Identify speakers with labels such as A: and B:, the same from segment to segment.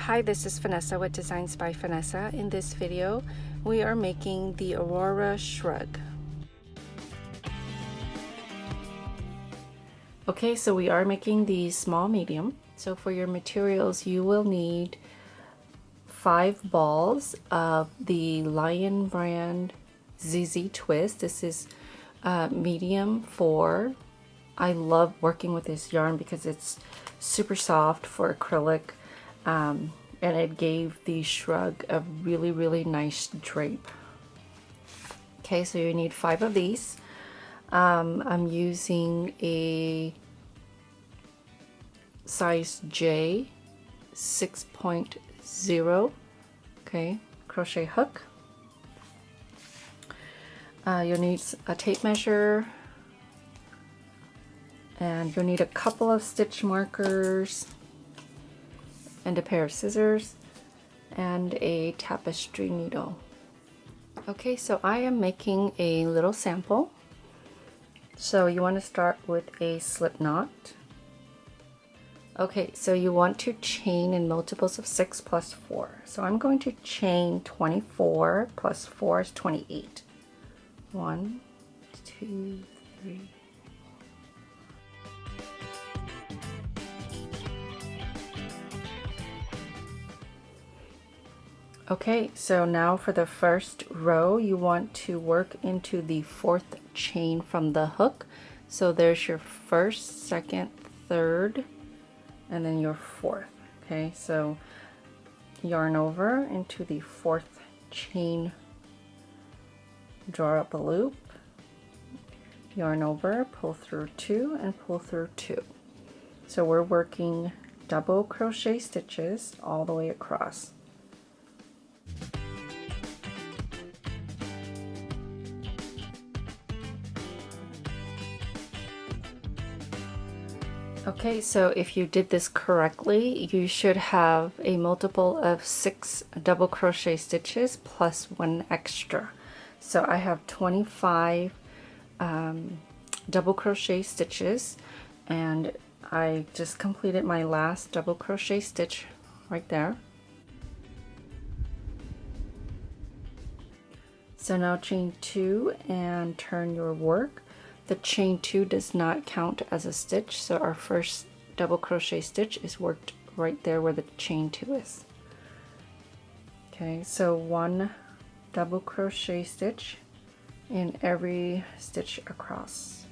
A: Hi, this is Vanessa with Designs by Vanessa. In this video, we are making the Aurora Shrug. Okay, so we are making the small medium. So for your materials, you will need 5 balls of the Lion brand ZZ Twist. This is medium 4. I love working with this yarn because it's super soft for acrylic. And it gave the shrug a really nice drape. Okay, so you need 5 of these. I'm using a size J 6.0 okay, crochet hook. You'll need a tape measure, and you'll need a couple of stitch markers and a pair of scissors and a tapestry needle. Okay, so I am making a little sample. So you want to start with a slip knot. Okay, so you want to chain in multiples of 6 plus 4. So I'm going to chain 24 plus 4 is 28. 1, 2, 3. Okay, so now for the first row, you want to work into the 4th chain from the hook. So there's your 1st, 2nd, 3rd, and then your 4th. Okay, so yarn over into the 4th chain, draw up a loop, yarn over, pull through 2, and pull through 2. So we're working double crochet stitches all the way across. Okay, so if you did this correctly, you should have a multiple of 6 double crochet stitches plus 1 extra. So I have 25 double crochet stitches, and I just completed my last double crochet stitch right there. So now chain 2 and turn your work. The chain 2 does not count as a stitch, so our first double crochet stitch is worked right there where the chain 2 is. Okay, so 1 double crochet stitch in every stitch across.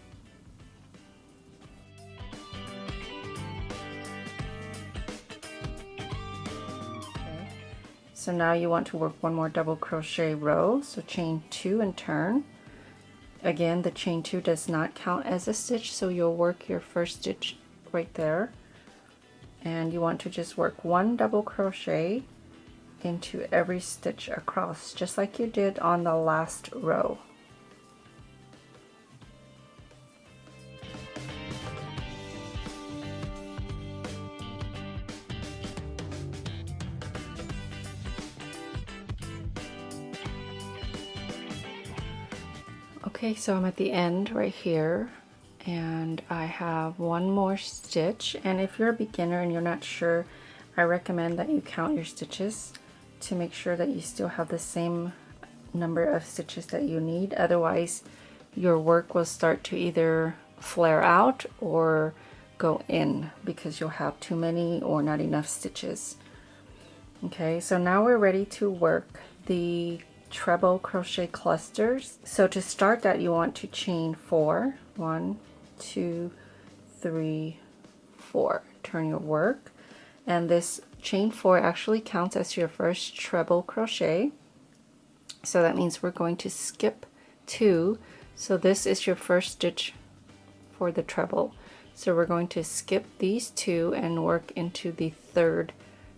A: Okay, so now you want to work 1 more double crochet row, so chain 2 and turn. Again, the chain 2 does not count as a stitch, so you'll work your first stitch right there, and you want to just work 1 double crochet into every stitch across, just like you did on the last row. Okay, so I'm at the end right here, and I have 1 more stitch. And if you're a beginner and you're not sure, I recommend that you count your stitches to make sure that you still have the same number of stitches that you need. Otherwise, your work will start to either flare out or go in because you'll have too many or not enough stitches. Okay, so now we're ready to work the treble crochet clusters. So to start that, you want to chain 4. 1, 2, 3, 4. Turn your work, and this chain 4 actually counts as your first treble crochet. So that means we're going to skip 2. So this is your first stitch for the treble. So we're going to skip these 2 and work into the 3rd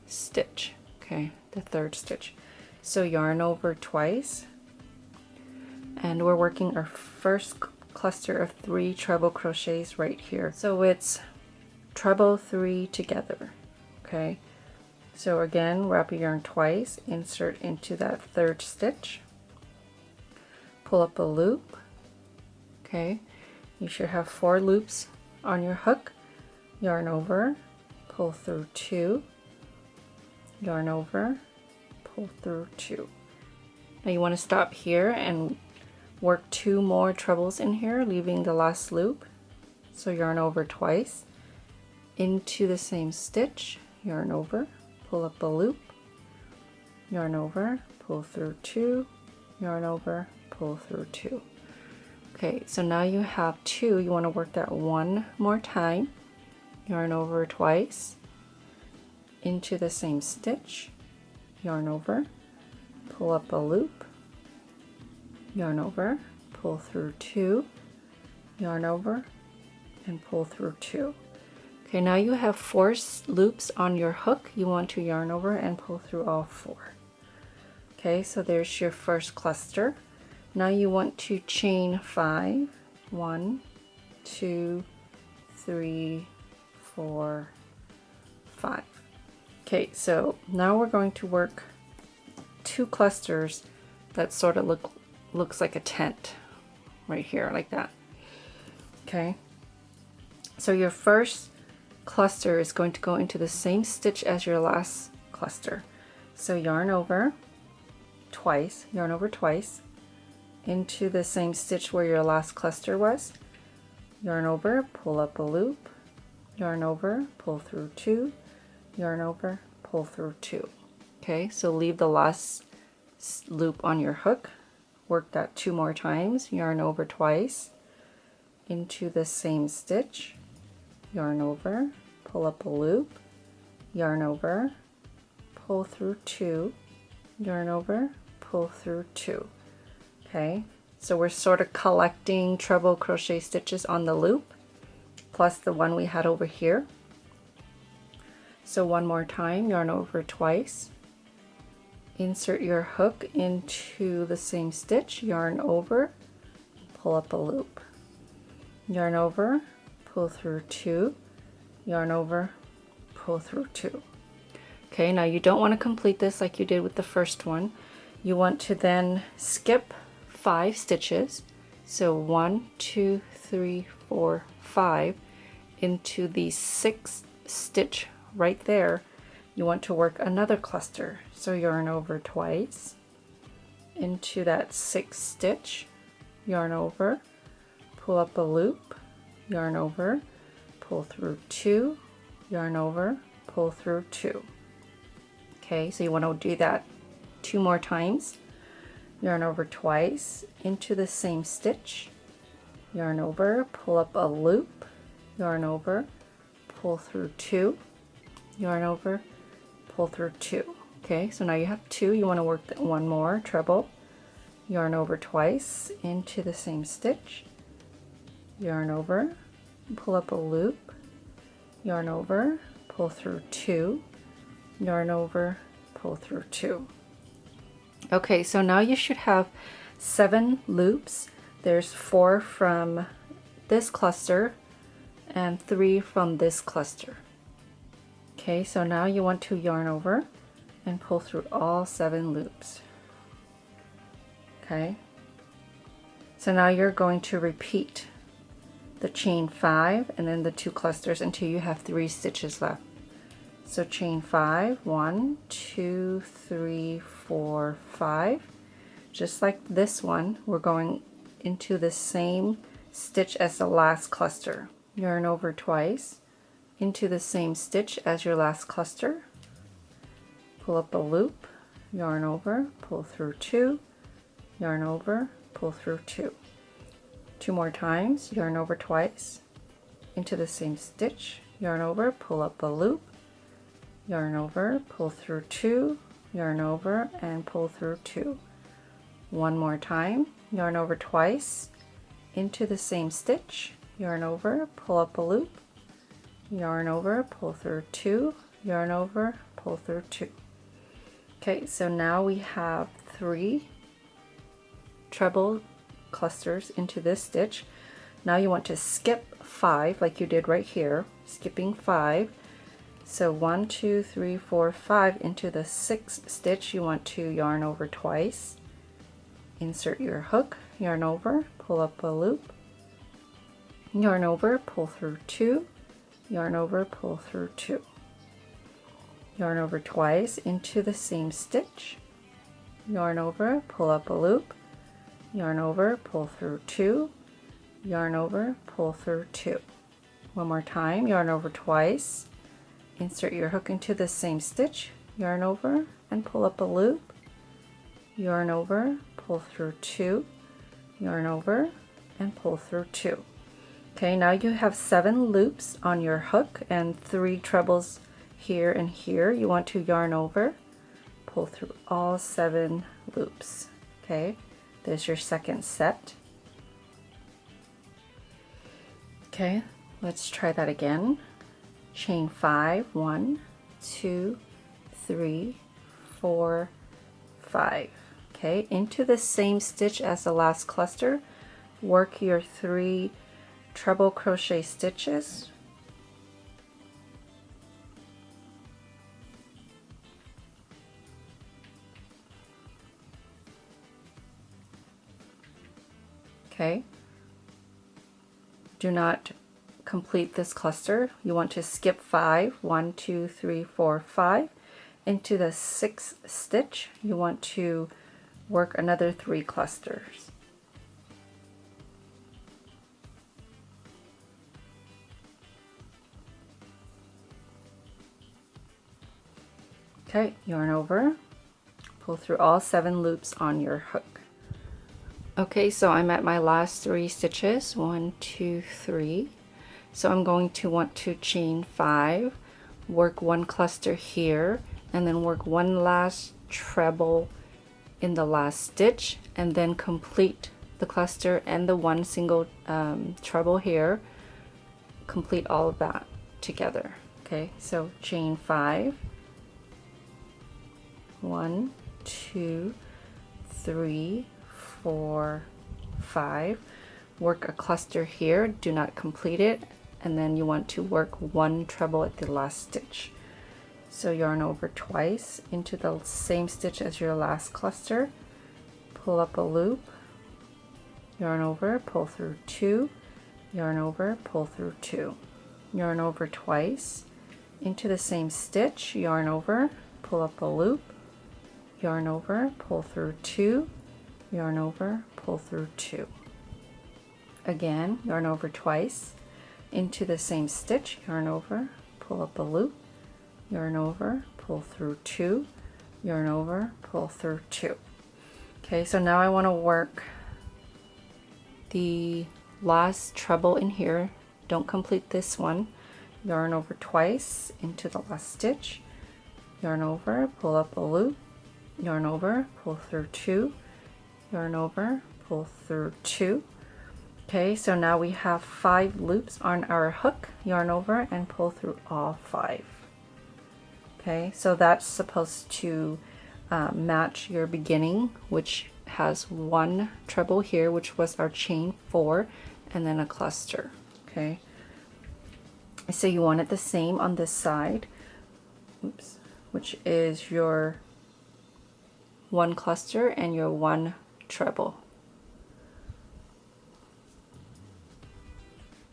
A: stitch. Okay, the 3rd stitch. So yarn over twice, and we're working our first cluster of 3 treble crochets right here. So it's treble 3 together. Okay, so again, wrap your yarn twice, insert into that 3rd stitch, pull up a loop. Okay, you should have 4 loops on your hook, yarn over, pull through 2, yarn over, pull through 2. Now you want to stop here and work 2 more trebles in here, leaving the last loop. So yarn over twice, into the same stitch, yarn over, pull up a loop, yarn over, pull through 2, yarn over, pull through 2. Okay, so now you have 2. You want to work that 1 more time, yarn over twice, into the same stitch, yarn over, pull up a loop, yarn over, pull through 2, yarn over, and pull through 2. Okay, now you have 4 loops on your hook. You want to yarn over and pull through all 4. Okay, so there's your first cluster. Now you want to chain 5. 1, 2, 3, 4, 5. Okay, so now we're going to work 2 clusters that sort of looks like a tent right here, like that. Okay, so your first cluster is going to go into the same stitch as your last cluster. So yarn over twice, yarn over twice, into the same stitch where your last cluster was, yarn over, pull up a loop, yarn over, pull through 2, yarn over, pull through 2. Okay, so leave the last loop on your hook, work that 2 more times, yarn over twice, into the same stitch, yarn over, pull up a loop, yarn over, pull through 2, yarn over, pull through 2. Okay, so we're sort of collecting treble crochet stitches on the loop plus the one we had over here. So 1 more time, yarn over twice, insert your hook into the same stitch, yarn over, pull up a loop, yarn over, pull through 2, yarn over, pull through 2. Okay, now you don't want to complete this like you did with the first one. You want to then skip 5 stitches, so 1, 2, 3, 4, 5, into the 6th stitch right there. You want to work another cluster, so yarn over twice, into that 6th stitch, yarn over, pull up a loop, yarn over, pull through 2, yarn over, pull through 2. Okay, so you want to do that 2 more times. Yarn over twice, into the same stitch, yarn over, pull up a loop, yarn over, pull through 2, yarn over, pull through 2. Okay, so now you have 2. You want to work 1 more treble, yarn over twice, into the same stitch, yarn over, pull up a loop, yarn over, pull through 2, yarn over, pull through 2. Okay, so now you should have 7 loops. There's 4 from this cluster and 3 from this cluster. Okay, so now you want to yarn over and pull through all 7 loops. Okay, so now you're going to repeat the chain 5 and then the 2 clusters until you have 3 stitches left. So chain 5, 1, 2, 3, 4, 5. Just like this one, we're going into the same stitch as the last cluster. Yarn over twice, into the same stitch as your last cluster. Pull up a loop, yarn over, pull through 2, yarn over, pull through 2. 2 more times, yarn over twice, into the same stitch, yarn over, pull up a loop, yarn over, pull through 2, yarn over, and pull through 2. 1 more time, yarn over twice, into the same stitch, yarn over, pull up a loop, yarn over, pull through 2, yarn over, pull through 2. Okay, so now we have 3 treble clusters into this stitch. Now you want to skip 5 like you did right here, skipping 5. So 1, 2, 3, 4, 5 into the 6th stitch. You want to yarn over twice, insert your hook, yarn over, pull up a loop, yarn over, pull through 2, yarn over, pull through 2, yarn over twice into the same stitch, yarn over, pull up a loop, yarn over, pull through 2, yarn over, pull through 2. One more time, yarn over twice, insert your hook into the same stitch, yarn over and pull up a loop, yarn over, pull through 2, yarn over and pull through 2. Okay, now you have 7 loops on your hook and 3 trebles here and here. You want to yarn over, pull through all 7 loops. Okay, there's your second set. Okay, let's try that again. Chain 5, 1, 2, 3, 4, 5. Okay, into the same stitch as the last cluster, work your 3 treble crochet stitches. Okay, do not complete this cluster. You want to skip 5, 1, 2, 3, 4, 5. Into the 6th stitch, you want to work another 3 clusters. Okay, yarn over, pull through all 7 loops on your hook. Okay, so I'm at my last 3 stitches, 1, 2, 3. So I'm going to want to chain 5, work 1 cluster here, and then work 1 last treble in the last stitch, and then complete the cluster and the 1 single treble here. Complete all of that together. Okay, so chain 5, 1, 2, 3, 4, 5. Work a cluster here, do not complete it, and then you want to work 1 treble at the last stitch. So yarn over twice into the same stitch as your last cluster, pull up a loop, yarn over, pull through 2, yarn over, pull through 2, yarn over twice into the same stitch, yarn over, pull up a loop, yarn over, pull through 2, yarn over, pull through 2. Again, yarn over twice into the same stitch, yarn over, pull up a loop, yarn over, pull through 2, yarn over, pull through 2. Okay, so now I want to work the last treble in here. Don't complete this one. Yarn over twice into the last stitch, yarn over, pull up a loop, yarn over, pull through 2, yarn over, pull through 2. Okay, so now we have 5 loops on our hook, yarn over and pull through all 5. Okay, so that's supposed to match your beginning, which has 1 treble here, which was our chain 4, and then a cluster. Okay, so you want it the same on this side, oops, which is your 1 cluster and your 1 treble.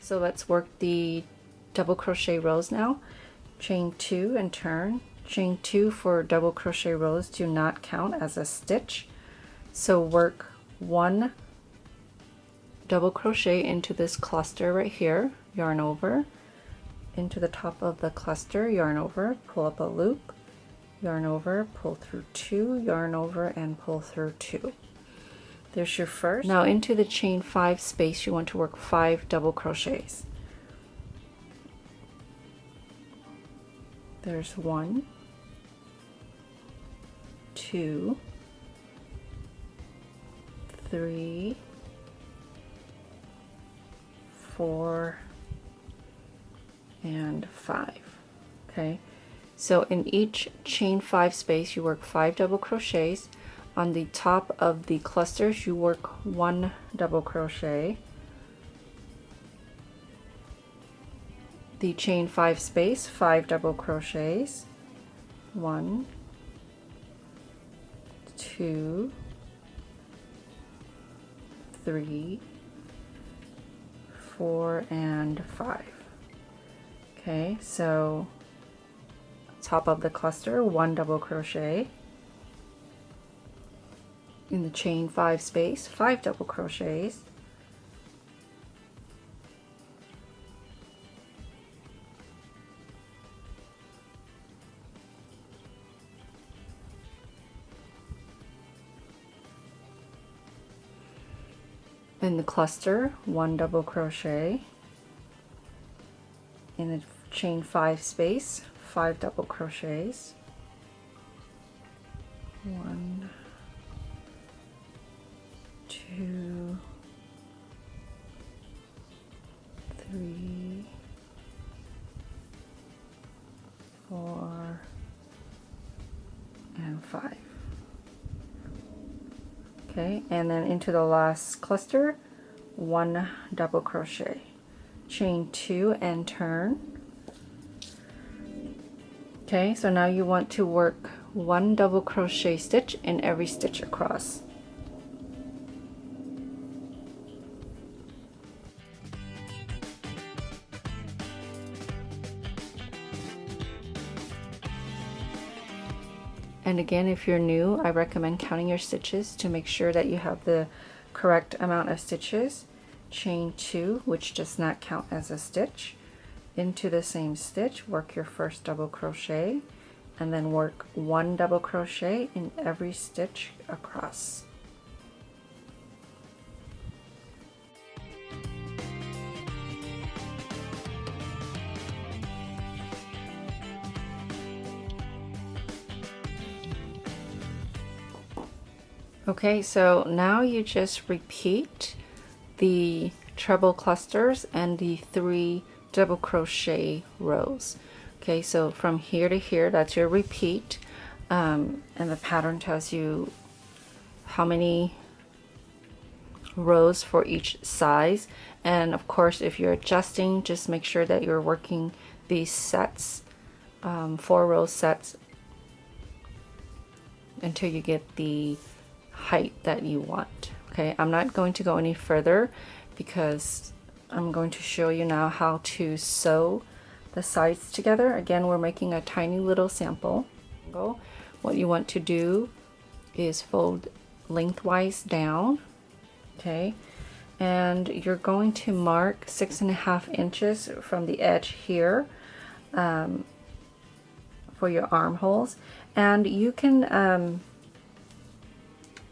A: So let's work the double crochet rows now. Chain 2 and turn. Chain 2 for double crochet rows do not count as a stitch. So work 1 double crochet into this cluster right here, yarn over, into the top of the cluster, yarn over, pull up a loop, yarn over, pull through 2, yarn over and pull through 2. There's your first. Now into the chain 5 space you want to work 5 double crochets. There's 1, 2, 3, 4, and 5. Okay, so in each chain 5 space you work 5 double crochets. On the top of the clusters you work 1 double crochet. The chain 5 space, 5 double crochets. 1, 2, 3, 4, and 5. Okay, so top of the cluster, 1 double crochet. In the chain 5 space, 5 double crochets. In the cluster, 1 double crochet. In the chain 5 space, 5 double crochets. 1, 2, 3, 4, and 5. Okay, and then into the last cluster, 1 double crochet, chain 2 and turn. Okay, so now you want to work 1 double crochet stitch in every stitch across. And again, if you're new, I recommend counting your stitches to make sure that you have the correct amount of stitches. Chain 2, which does not count as a stitch, into the same stitch, work your first double crochet, and then work 1 double crochet in every stitch across. Okay, so now you just repeat the treble clusters and the 3 double crochet rows. Okay, so from here to here, that's your repeat, and the pattern tells you how many rows for each size. And of course, if you're adjusting, just make sure that you're working these sets, 4 row sets, until you get the height that you want. Okay, I'm not going to go any further because I'm going to show you now how to sew the sides together. Again, we're making a tiny little sample. What you want to do is fold lengthwise down, okay, and you're going to mark 6.5 inches from the edge here for your armholes, and you can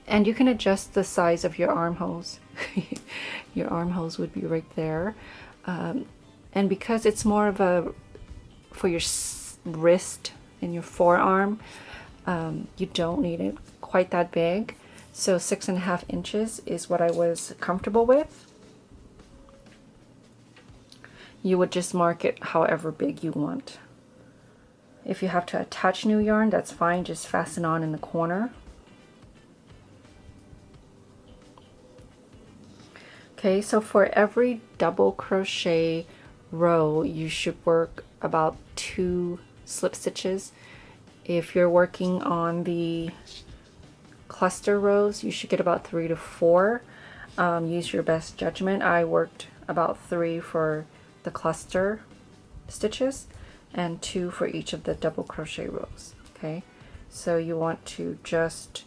A: adjust the size of your armholes. Your armholes would be right there, and because it's more of a for your wrist and your forearm, you don't need it quite that big. So 6.5 inches is what I was comfortable with. You would just mark it however big you want. If you have to attach new yarn, that's fine, just fasten on in the corner. Okay, so for every double crochet row, you should work about 2 slip stitches. If you're working on the cluster rows, you should get about 3 to 4. Use your best judgment. I worked about 3 for the cluster stitches and 2 for each of the double crochet rows. Okay, so you want to just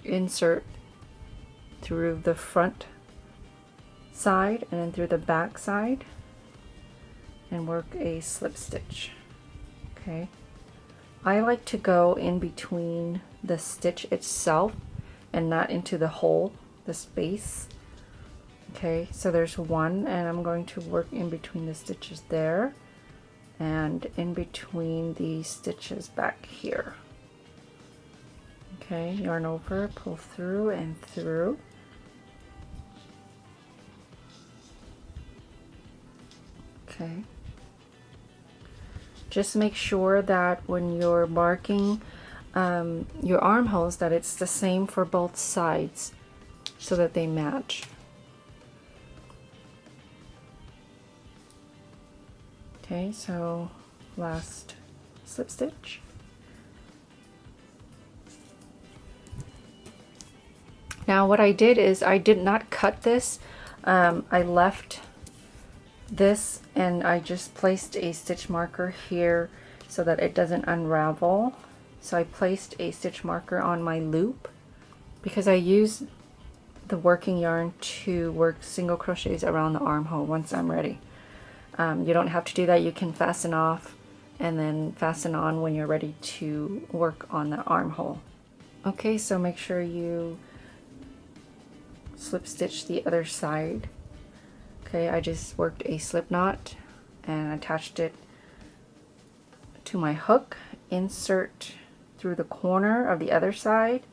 A: insert through the front side and then through the back side and work a slip stitch. Okay, I like to go in between the stitch itself and not into the hole, the space. Okay, so there's 1, and I'm going to work in between the stitches there and in between the stitches back here. Okay, yarn over, pull through and through. Okay, just make sure that when you're marking your armholes that it's the same for both sides so that they match. Okay, so last slip stitch. Now what I did is I did not cut this. I left this and I just placed a stitch marker here so that it doesn't unravel. So I placed a stitch marker on my loop because I use the working yarn to work single crochets around the armhole once I'm ready. You don't have to do that. You can fasten off and then fasten on when you're ready to work on the armhole. Okay, so make sure you slip stitch the other side. Okay, I just worked a slip knot and attached it to my hook. Insert through the corner of the other side,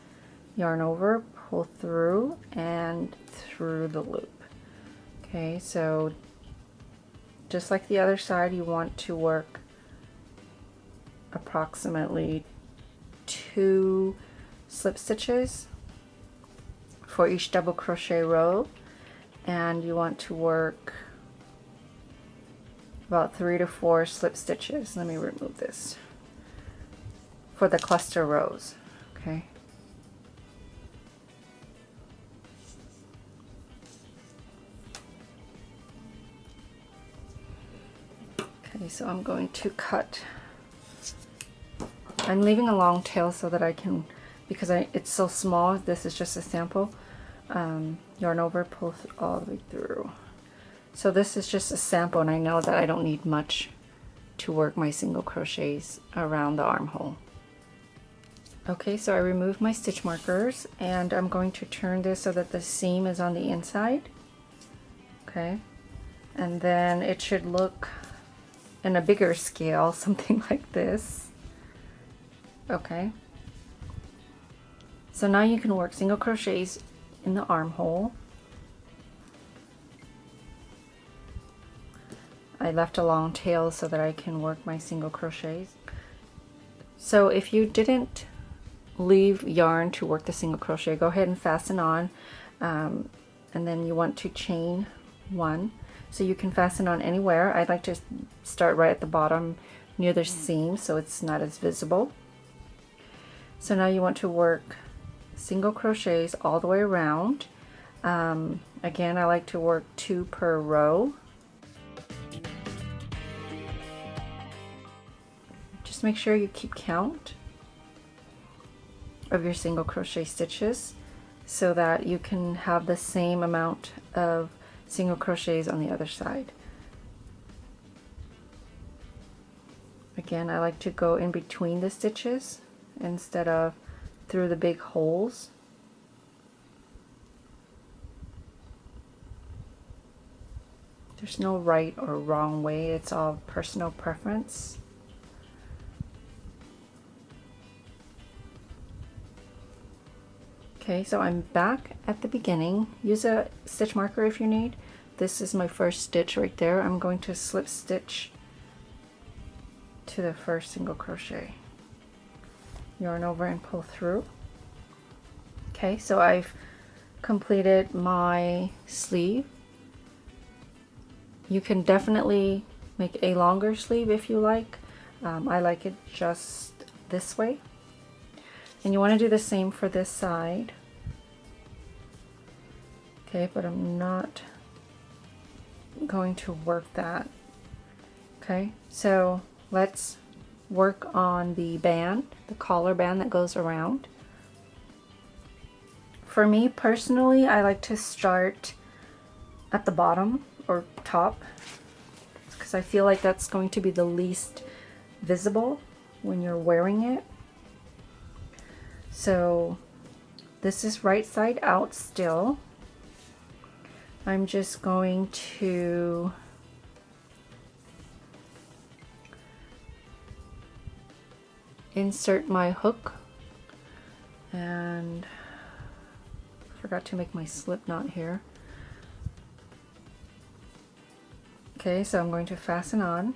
A: yarn over, pull through and through the loop. Okay, so just like the other side, you want to work approximately 2 slip stitches for each double crochet row, and you want to work about 3 to 4 slip stitches. Let me remove this for the cluster rows. Okay. Okay, so I'm going to cut. I'm leaving a long tail so that I can, because it's so small, this is just a sample. Yarn over, pull all the way through. So this is just a sample, and I know that I don't need much to work my single crochets around the armhole. Okay, so I removed my stitch markers, and I'm going to turn this so that the seam is on the inside. Okay, and then it should look in a bigger scale, something like this. Okay, so now you can work single crochets in the armhole. I left a long tail so that I can work my single crochets. So if you didn't leave yarn to work the single crochet, go ahead and fasten on, and then you want to chain 1. So you can fasten on anywhere. I'd like to start right at the bottom near the seam so it's not as visible. So now you want to work single crochets all the way around. Again, I like to work 2 per row. Just make sure you keep count of your single crochet stitches so that you can have the same amount of single crochets on the other side. Again, I like to go in between the stitches instead of through the big holes. There's no right or wrong way, it's all personal preference. Okay, so I'm back at the beginning. Use a stitch marker if you need. This is my first stitch right there. I'm going to slip stitch to the first single crochet. Yarn over and pull through. Okay, so I've completed my sleeve. You can definitely make a longer sleeve if you like. I like it just this way. And you want to do the same for this side. Okay, but I'm not going to work that. Okay, so let's work on the band, the collar band that goes around. For me personally, I like to start at the bottom or top because I feel like that's going to be the least visible when you're wearing it. So this is right side out still. I'm just going to insert my hook, and I forgot to make my slip knot here. Okay, so I'm going to fasten on,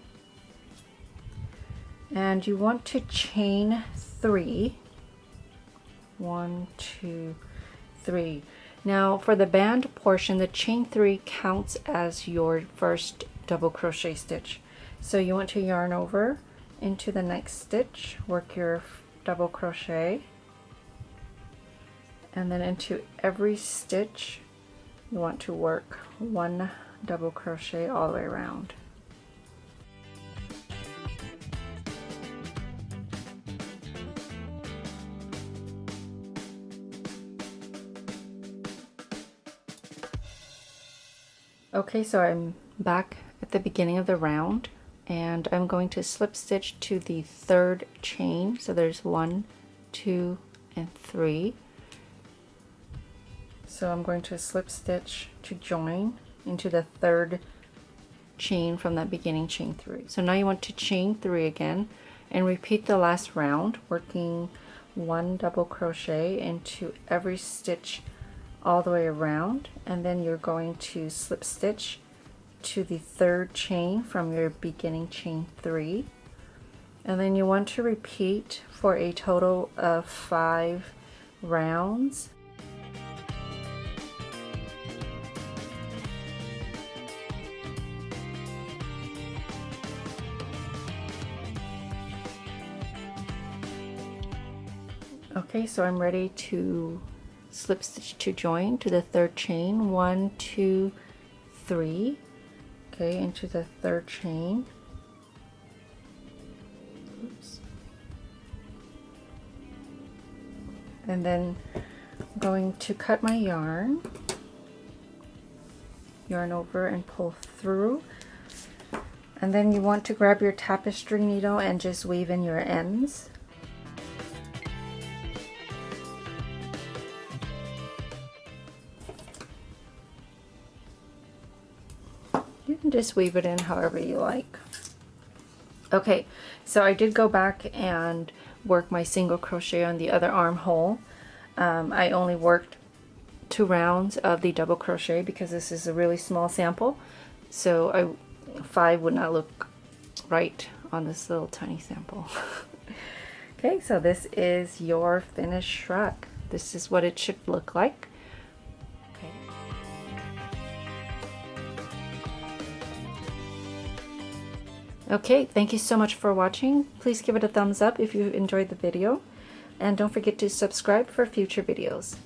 A: and you want to chain 3. 1, 2, 3. Now for the band portion, the chain 3 counts as your first double crochet stitch. So you want to yarn over into the next stitch, work your double crochet, and then into every stitch you want to work 1 double crochet all the way around. Okay, so I'm back at the beginning of the round, and I'm going to slip stitch to the third chain. So there's 1, 2, and 3. So I'm going to slip stitch to join into the third chain from that beginning chain 3. So now you want to chain 3 again and repeat the last round, working 1 double crochet into every stitch all the way around, and then you're going to slip stitch to the third chain from your beginning chain 3, and then you want to repeat for a total of 5 rounds. Okay, so I'm ready to slip stitch to join to the third chain. 1, 2, 3. Okay, into the third chain. Oops. And then I'm going to cut my yarn over and pull through. And then you want to grab your tapestry needle and just weave in your ends. You can just weave it in however you like. Okay, so I did go back and work my single crochet on the other armhole. I only worked 2 rounds of the double crochet because this is a really small sample. So 5 would not look right on this little tiny sample. Okay, so this is your finished shrug. This is what it should look like. Okay, thank you so much for watching. Please give it a thumbs up if you enjoyed the video, and don't forget to subscribe for future videos.